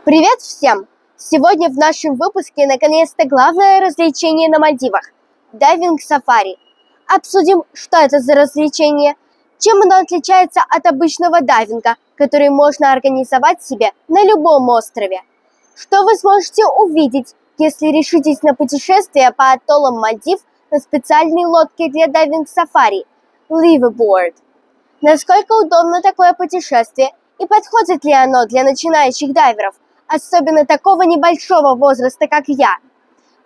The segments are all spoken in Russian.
Привет всем! Сегодня в нашем выпуске наконец-то главное развлечение на Мальдивах – дайвинг-сафари. Обсудим, что это за развлечение, чем оно отличается от обычного дайвинга, который можно организовать себе на любом острове. Что вы сможете увидеть, если решитесь на путешествие по атоллам Мальдив на специальной лодке для дайвинг-сафари – Liveaboard. Насколько удобно такое путешествие и подходит ли оно для начинающих дайверов, особенно такого небольшого возраста, как я.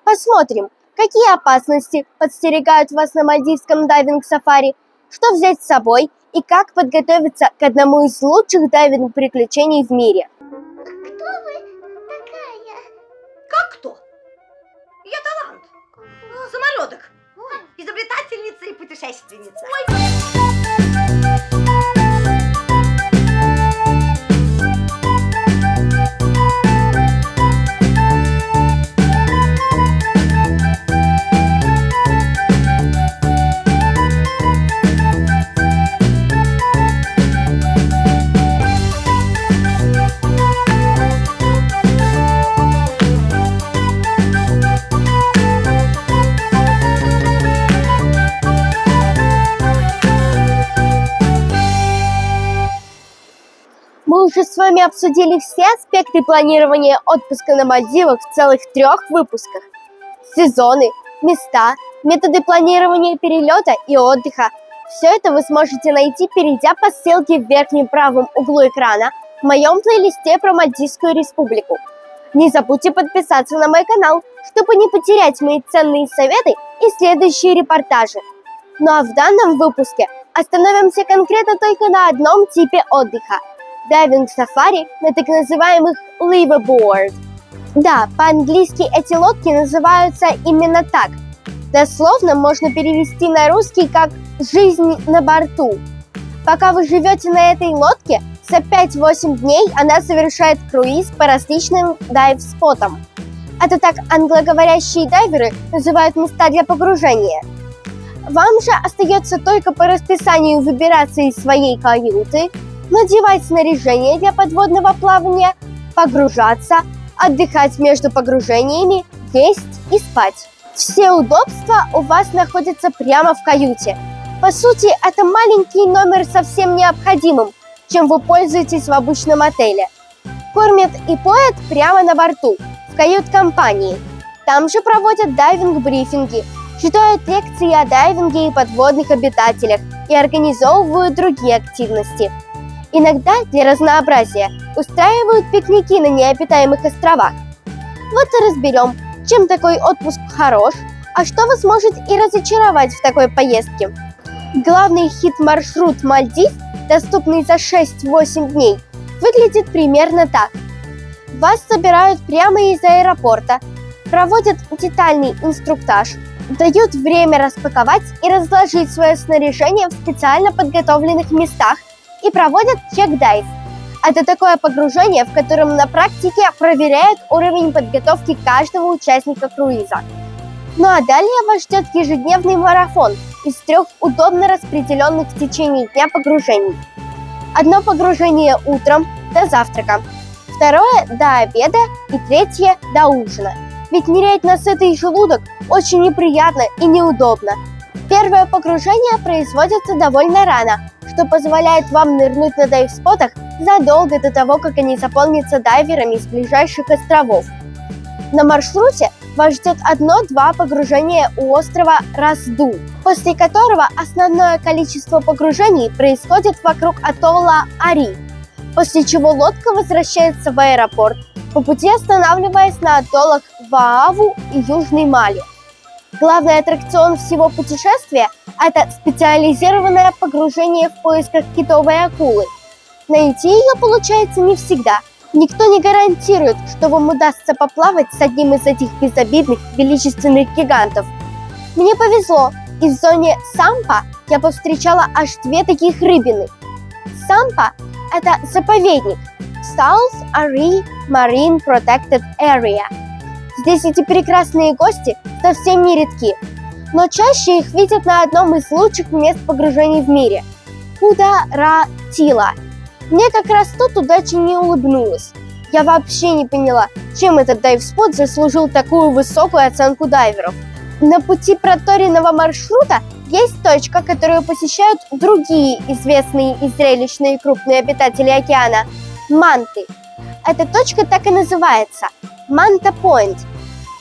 Посмотрим, какие опасности подстерегают вас на мальдивском дайвинг-сафари, что взять с собой и как подготовиться к одному из лучших дайвинг-приключений в мире. Кто вы такая? Как кто? Я талант. Самолеток. Изобретательница и путешественница. Мы уже с вами обсудили все аспекты планирования отпуска на Мальдивах в целых 3 выпусках. Сезоны, места, методы планирования перелета и отдыха. Все это вы сможете найти, перейдя по ссылке в верхнем правом углу экрана в моем плейлисте про Мальдивскую республику. Не забудьте подписаться на мой канал, чтобы не потерять мои ценные советы и следующие репортажи. Ну а в данном выпуске остановимся конкретно только на одном типе отдыха – дайвинг-сафари на так называемых Liveaboard. Да, по-английски эти лодки называются именно так. Дословно можно перевести на русский как «жизнь на борту». Пока вы живете на этой лодке, за 5-8 дней она совершает круиз по различным дайв-спотам. Это так англоговорящие дайверы называют места для погружения. Вам же остается только по расписанию выбираться из своей каюты, надевать снаряжение для подводного плавания, погружаться, отдыхать между погружениями, есть и спать. Все удобства у вас находятся прямо в каюте. По сути, это маленький номер со всем необходимым, чем вы пользуетесь в обычном отеле. Кормят и поят прямо на борту, в кают-компании. Там же проводят дайвинг-брифинги, читают лекции о дайвинге и подводных обитателях и организовывают другие активности. Иногда для разнообразия устраивают пикники на необитаемых островах. Вот и разберем, чем такой отпуск хорош, а что вас может и разочаровать в такой поездке. Главный хит-маршрут Мальдив, доступный за 6-8 дней, выглядит примерно так. Вас собирают прямо из аэропорта, проводят детальный инструктаж, дают время распаковать и разложить свое снаряжение в специально подготовленных местах и проводят чек-дайв. Это такое погружение, в котором на практике проверяют уровень подготовки каждого участника круиза. Ну а далее вас ждет ежедневный марафон из 3 удобно распределенных в течение дня погружений. Одно погружение утром до завтрака, второе до обеда и третье до ужина. Ведь нырять на сытый желудок очень неприятно и неудобно. Первое погружение производится довольно рано, что позволяет вам нырнуть на дайв-спотах задолго до того, как они заполнятся дайверами с ближайших островов. На маршруте вас ждет 1-2 погружения у острова Разду, после которого основное количество погружений происходит вокруг атолла Ари, после чего лодка возвращается в аэропорт, по пути останавливаясь на атоллах Вааву и Южной Мали. Главный аттракцион всего путешествия – это специализированное погружение в поисках китовой акулы. Найти ее получается не всегда. Никто не гарантирует, что вам удастся поплавать с одним из этих безобидных величественных гигантов. Мне повезло, и в зоне Сампа я повстречала аж 2 таких рыбины. Сампа – это заповедник South Arie Marine Protected Area. Здесь эти прекрасные гости совсем не редки, но чаще их видят на одном из лучших мест погружений в мире – Куда-Ра-Тила. Мне как раз тут удача не улыбнулась. Я вообще не поняла, чем этот дайв-спот заслужил такую высокую оценку дайверов. На пути проторенного маршрута есть точка, которую посещают другие известные и зрелищные крупные обитатели океана – манты. Эта точка так и называется – Манта-Пойнт.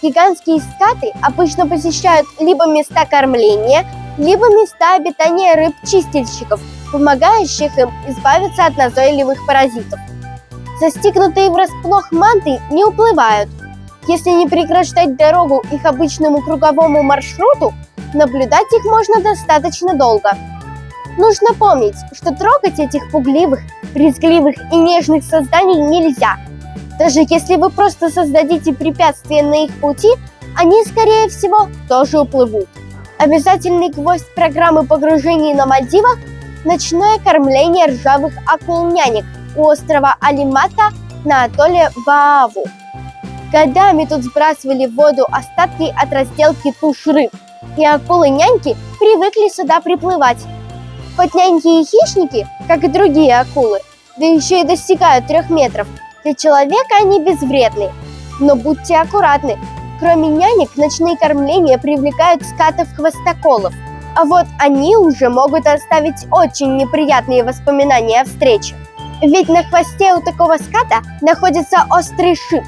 Гигантские скаты обычно посещают либо места кормления, либо места обитания рыб-чистильщиков, помогающих им избавиться от назойливых паразитов. Застигнутые врасплох манты не уплывают. Если не преграждать дорогу их обычному круговому маршруту, наблюдать их можно достаточно долго. Нужно помнить, что трогать этих пугливых, брезгливых и нежных созданий нельзя. Даже если вы просто создадите препятствие на их пути, они, скорее всего, тоже уплывут. Обязательный гвоздь программы погружений на Мальдивах – ночное кормление ржавых акул-нянек у острова Алимата на атолле Вааву. Годами тут сбрасывали в воду остатки от разделки туш рыб, и акулы-няньки привыкли сюда приплывать. Хоть няньки и хищники, как и другие акулы, да еще и достигают 3 метров, для человека они безвредны. Но будьте аккуратны. Кроме нянек, ночные кормления привлекают скатов-хвостоколов. А вот они уже могут оставить очень неприятные воспоминания о встрече. Ведь на хвосте у такого ската находится острый шип.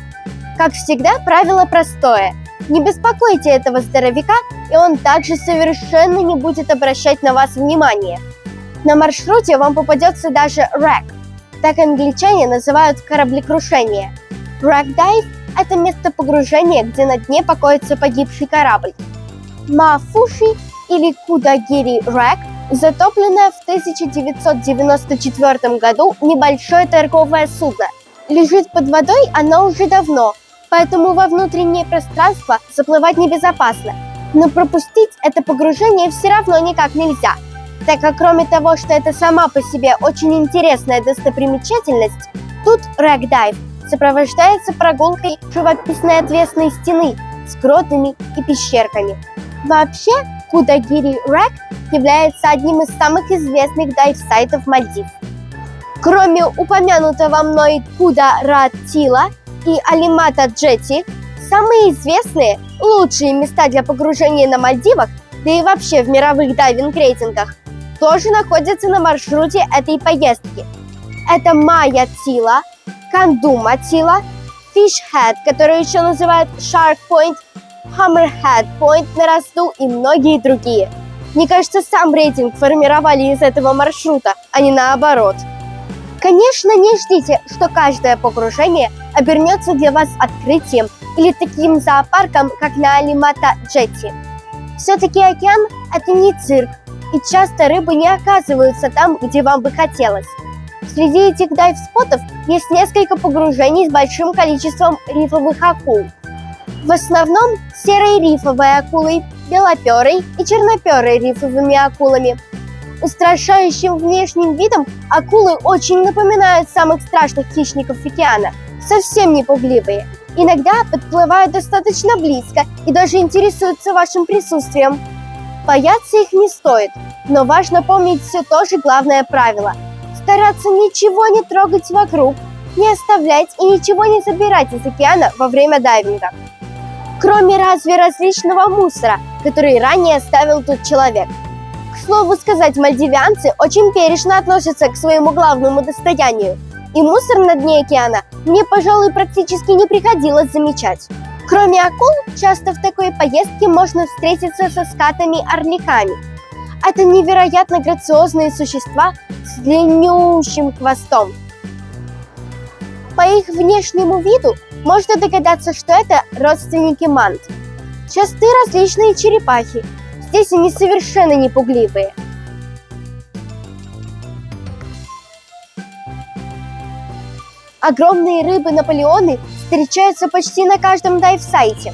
Как всегда, правило простое. Не беспокойте этого здоровяка, и он также совершенно не будет обращать на вас внимание. На маршруте вам попадется даже wreck. Так англичане называют кораблекрушение. Wreck dive – это место погружения, где на дне покоится погибший корабль. Маафуши или Кудагири wreck – затопленное в 1994 году небольшое торговое судно. Лежит под водой оно уже давно, поэтому во внутреннее пространство заплывать небезопасно. Но пропустить это погружение все равно никак нельзя, так как кроме того, что это сама по себе очень интересная достопримечательность, тут wreck dive сопровождается прогулкой живописной отвесной стены с гротами и пещерками. Вообще, Кудагири wreck является одним из самых известных дайв-сайтов Мальдив. Кроме упомянутого мной Куда-Ра-Тила и Алимата-Джетти, самые известные, лучшие места для погружения на Мальдивах, да и вообще в мировых дайвинг-рейтингах, тоже находятся на маршруте этой поездки. Это Майя-Тила, Кандума-Тила, Фиш-Хед, который еще называют Shark Point, Hammerhead Point на Разду и многие другие. Мне кажется, сам рейтинг формировали из этого маршрута, а не наоборот. Конечно, не ждите, что каждое погружение обернется для вас открытием или таким зоопарком, как на Алимата-Джетти. Все-таки океан – это не цирк, и часто рыбы не оказываются там, где вам бы хотелось. Среди этих дайв-спотов есть несколько погружений с большим количеством рифовых акул. В основном серой рифовой акулой, белоперой и черноперой рифовыми акулами. Устрашающим внешним видом акулы очень напоминают самых страшных хищников океана, совсем не пугливые. Иногда подплывают достаточно близко и даже интересуются вашим присутствием. Бояться их не стоит, но важно помнить все то же главное правило – стараться ничего не трогать вокруг, не оставлять и ничего не забирать из океана во время дайвинга. Кроме разве различного мусора, который ранее оставил тут человек. К слову сказать, мальдивианцы очень бережно относятся к своему главному достоянию, и мусор на дне океана мне, пожалуй, практически не приходилось замечать. Кроме акул, часто в такой поездке можно встретиться со скатами-орликами. Это невероятно грациозные существа с длиннющим хвостом. По их внешнему виду можно догадаться, что это родственники мант. Часты различные черепахи. Здесь они совершенно не пугливые. Огромные рыбы-наполеоны встречаются почти на каждом дайв-сайте.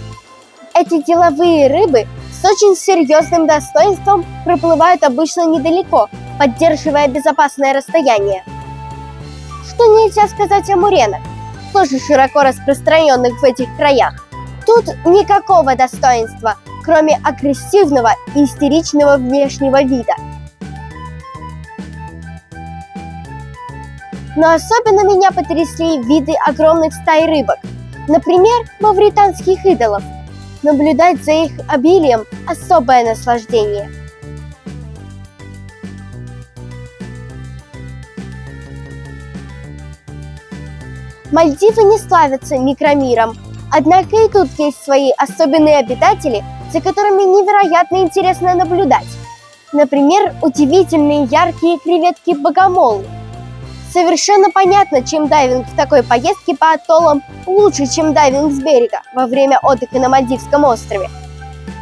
Эти деловые рыбы с очень серьезным достоинством проплывают обычно недалеко, поддерживая безопасное расстояние. Что нельзя сказать о муренах, тоже широко распространенных в этих краях. Тут никакого достоинства, кроме агрессивного и истеричного внешнего вида. Но особенно меня потрясли виды огромных стай рыбок, например, мавританских идолов. Наблюдать за их обилием – особое наслаждение. Мальдивы не славятся микромиром, однако и тут есть свои особенные обитатели, за которыми невероятно интересно наблюдать. Например, удивительные яркие креветки-богомолы. Совершенно понятно, чем дайвинг в такой поездке по атоллам лучше, чем дайвинг с берега во время отдыха на Мальдивском острове.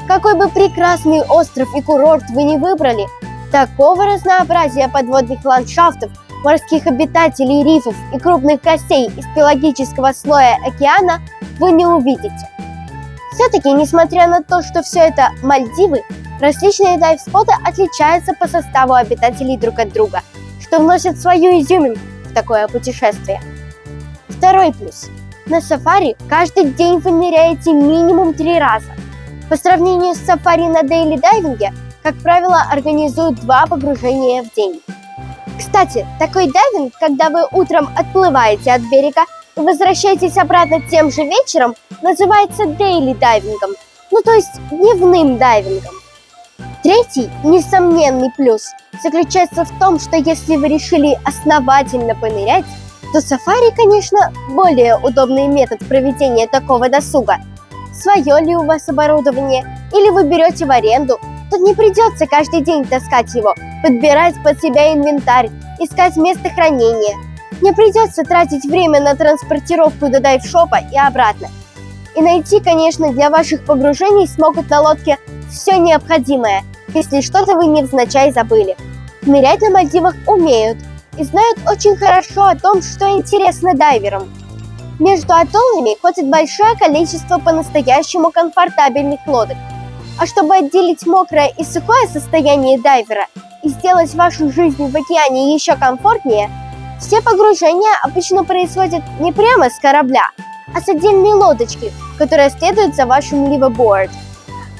Какой бы прекрасный остров и курорт вы ни выбрали, такого разнообразия подводных ландшафтов, морских обитателей, рифов и крупных костей из пелагического слоя океана вы не увидите. Все-таки, несмотря на то, что все это Мальдивы, различные дайв-споты отличаются по составу обитателей друг от друга, что вносит свою изюминку в такое путешествие. Второй плюс. На сафари каждый день вы ныряете минимум 3 раза. По сравнению с сафари на дейли-дайвинге, как правило, организуют 2 погружения в день. Кстати, такой дайвинг, когда вы утром отплываете от берега и возвращаетесь обратно тем же вечером, называется дейли-дайвингом, то есть дневным дайвингом. Третий, несомненный плюс заключается в том, что если вы решили основательно понырять, то сафари, конечно, более удобный метод проведения такого досуга. Свое ли у вас оборудование или вы берете в аренду, тут не придется каждый день таскать его, подбирать под себя инвентарь, искать место хранения. Не придется тратить время на транспортировку до дайв-шопа и обратно. И найти, конечно, для ваших погружений смогут на лодке все необходимое, если что-то вы невзначай забыли. Нырять на Мальдивах умеют и знают очень хорошо о том, что интересно дайверам. Между атоллами ходит большое количество по-настоящему комфортабельных лодок. А чтобы отделить мокрое и сухое состояние дайвера и сделать вашу жизнь в океане еще комфортнее, все погружения обычно происходят не прямо с корабля, а с отдельной лодочки, которая следует за вашим ливеборд.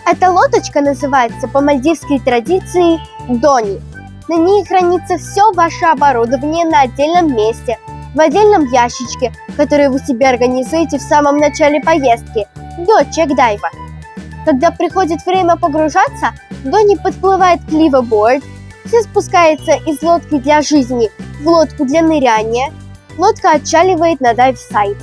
Эта лодочка называется по мальдивской традиции дони. На ней хранится все ваше оборудование на отдельном месте, в отдельном ящичке, который вы себе организуете в самом начале поездки, до чек-дайва. Когда приходит время погружаться, дони подплывает к ливеборд, все спускается из лодки для жизни в лодку для ныряния, лодка отчаливает на дайв-сайт.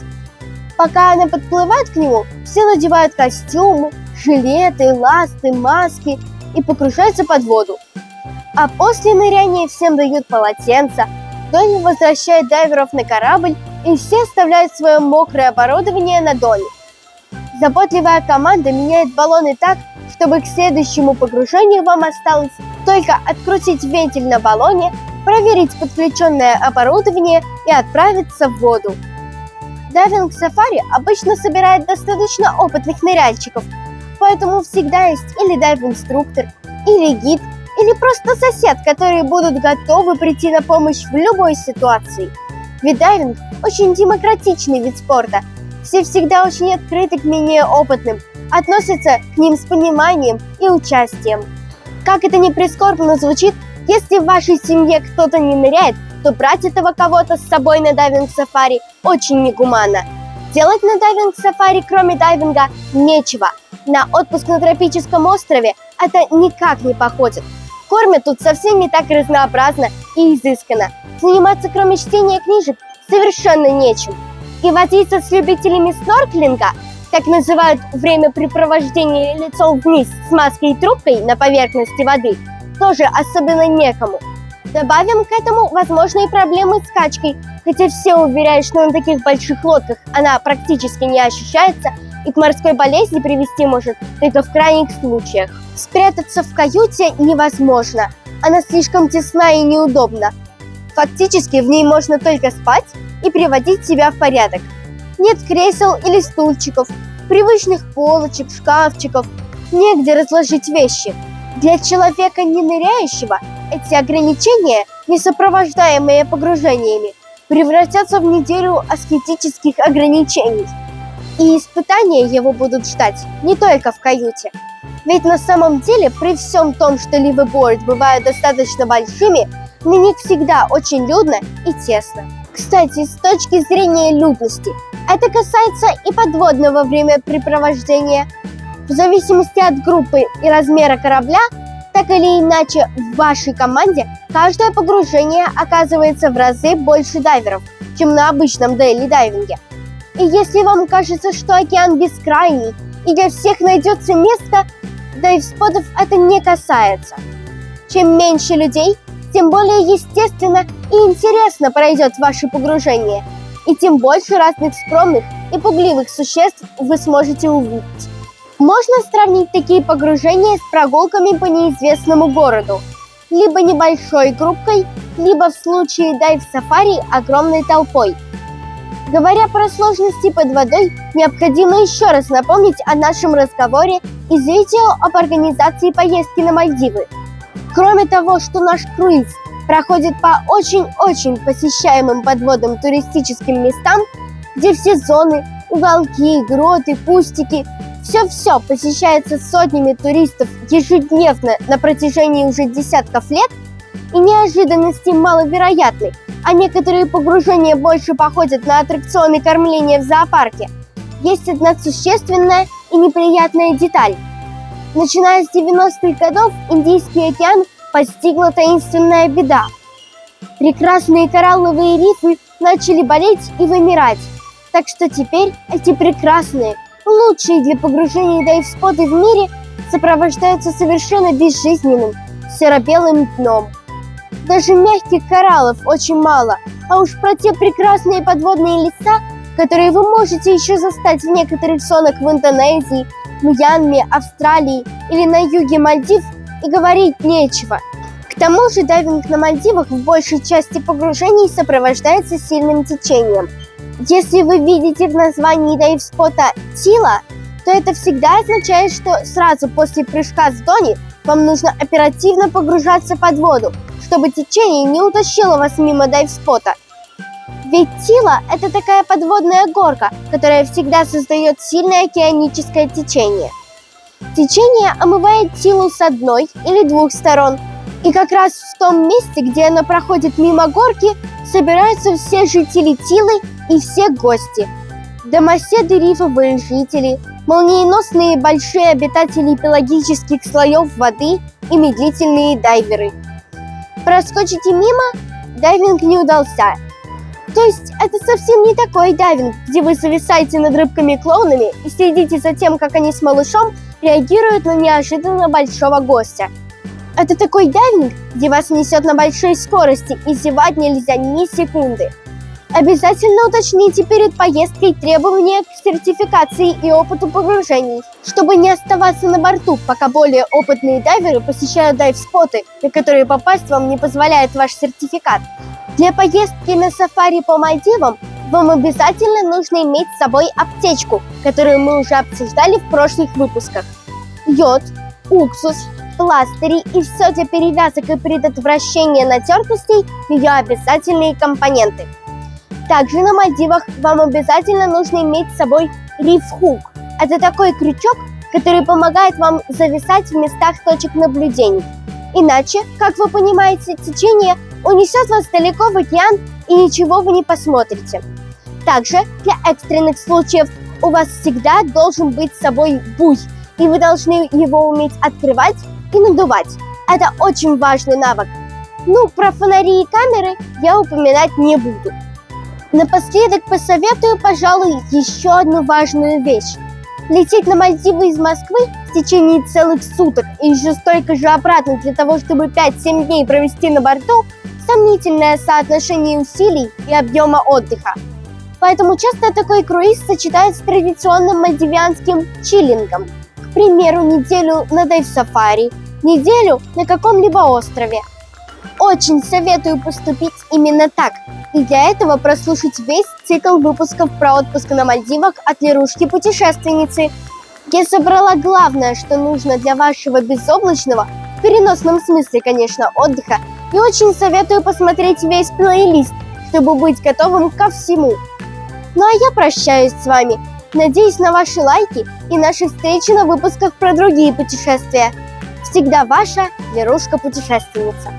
Пока она подплывает к нему, все надевают костюмы, жилеты, ласты, маски и погружаются под воду. А после ныряния всем дают полотенца, дони возвращает дайверов на корабль и все оставляют свое мокрое оборудование на дони. Заботливая команда меняет баллоны так, чтобы к следующему погружению вам осталось только открутить вентиль на баллоне, проверить подключенное оборудование и отправиться в воду. Дайвинг-сафари обычно собирает достаточно опытных ныряльщиков, поэтому всегда есть или дайв-инструктор, или гид, или просто сосед, которые будут готовы прийти на помощь в любой ситуации. Ведь дайвинг очень демократичный вид спорта. Все всегда очень открыты к менее опытным, относятся к ним с пониманием и участием. Как это ни прискорбно звучит, если в вашей семье кто-то не ныряет, то брать этого кого-то с собой на дайвинг-сафари очень негуманно. Делать на дайвинг-сафари, кроме дайвинга, нечего. На отпуск на тропическом острове это никак не походит. Кормят тут совсем не так разнообразно и изысканно. Заниматься, кроме чтения книжек, совершенно нечем. И возиться с любителями снорклинга, так называют времяпрепровождение лицом вниз с маской и трубкой на поверхности воды, тоже особенно некому. Добавим к этому возможные проблемы с качкой, хотя все уверяют, что на таких больших лодках она практически не ощущается и к морской болезни привести может только в крайних случаях. Спрятаться в каюте невозможно, она слишком тесна и неудобна. Фактически в ней можно только спать и приводить себя в порядок. Нет кресел или стульчиков, привычных полочек, шкафчиков, негде разложить вещи. Для человека не ныряющего эти ограничения, не сопровождаемые погружениями, превратятся в неделю аскетических ограничений. И испытания его будут ждать не только в каюте. Ведь на самом деле, при всем том, что ливеборд бывают достаточно большими, на них всегда очень людно и тесно. Кстати, с точки зрения лютости, это касается и подводного времяпрепровождения. В зависимости от группы и размера корабля, так или иначе в вашей команде каждое погружение оказывается в разы больше дайверов, чем на обычном дейли-дайвинге. И если вам кажется, что океан бескрайний и для всех найдется место, дайв-спотов это не касается. Чем меньше людей, тем более естественно и интересно пройдет ваше погружение, и тем больше разных скромных и пугливых существ вы сможете увидеть. Можно сравнить такие погружения с прогулками по неизвестному городу, либо небольшой группкой, либо в случае дайв-сафари огромной толпой. Говоря про сложности под водой, необходимо еще раз напомнить о нашем разговоре из видео об организации поездки на Мальдивы. Кроме того, что наш круиз проходит по очень-очень посещаемым подводным туристическим местам, где все зоны, уголки, гроты, кустики, все посещается сотнями туристов ежедневно на протяжении уже десятков лет, и неожиданности маловероятны, а некоторые погружения больше походят на аттракционы кормления в зоопарке. Есть одна существенная и неприятная деталь. Начиная с 90-х годов Индийский океан постигла таинственная беда. Прекрасные коралловые рифы начали болеть и вымирать, так что теперь эти прекрасные, лучшие для погружения дайв-споты в мире сопровождаются совершенно безжизненным, серо-белым дном. Даже мягких кораллов очень мало, а уж про те прекрасные подводные леса, которые вы можете еще застать в некоторых зонах в Индонезии, Мьянме, Австралии или на юге Мальдив, и говорить нечего. К тому же дайвинг на Мальдивах в большей части погружений сопровождается сильным течением. Если вы видите в названии дайв-спота «Тила», то это всегда означает, что сразу после прыжка с дони вам нужно оперативно погружаться под воду, чтобы течение не утащило вас мимо дайв-спота. Ведь Тила – это такая подводная горка, которая всегда создает сильное океаническое течение. Течение омывает Тилу с одной или двух сторон, и как раз в том месте, где оно проходит мимо горки, собираются все жители Тилы и все гости. Домоседы рифовые жители, молниеносные большие обитатели пелагических слоев воды и медлительные дайверы. Проскочите мимо – дайвинг не удался. То есть это совсем не такой дайвинг, где вы зависаете над рыбками-клоунами и следите за тем, как они с малышом реагируют на неожиданно большого гостя. Это такой дайвинг, где вас несет на большой скорости и зевать нельзя ни секунды. Обязательно уточните перед поездкой требования к сертификации и опыту погружений, чтобы не оставаться на борту, пока более опытные дайверы посещают дайв-споты, на которые попасть вам не позволяет ваш сертификат. Для поездки на сафари по Мальдивам вам обязательно нужно иметь с собой аптечку, которую мы уже обсуждали в прошлых выпусках. Йод, уксус, пластыри и все для перевязок и предотвращения натертостей – ее обязательные компоненты. Также на Мальдивах вам обязательно нужно иметь с собой риф-хук. Это такой крючок, который помогает вам зависать в местах точек наблюдений. Иначе, как вы понимаете, течение унесет вас далеко в океан и ничего вы не посмотрите. Также для экстренных случаев у вас всегда должен быть с собой буй, и вы должны его уметь открывать и надувать. Это очень важный навык. Ну, про фонари и камеры я упоминать не буду. Напоследок посоветую, пожалуй, еще одну важную вещь. Лететь на Мальдивы из Москвы в течение целых суток и еще столько же обратно для того, чтобы 5-7 дней провести на борту – сомнительное соотношение усилий и объема отдыха. Поэтому часто такой круиз сочетают с традиционным мальдивианским чиллингом. К примеру, неделю на дайв-сафари, неделю на каком-либо острове. Очень советую поступить именно так. И для этого прослушать весь цикл выпусков про отпуск на Мальдивах от Лерушки-путешественницы. Я собрала главное, что нужно для вашего безоблачного, в переносном смысле, конечно, отдыха, и очень советую посмотреть весь плейлист, чтобы быть готовым ко всему. Ну а я прощаюсь с вами. Надеюсь на ваши лайки и наши встречи на выпусках про другие путешествия. Всегда ваша Лерушка-путешественница.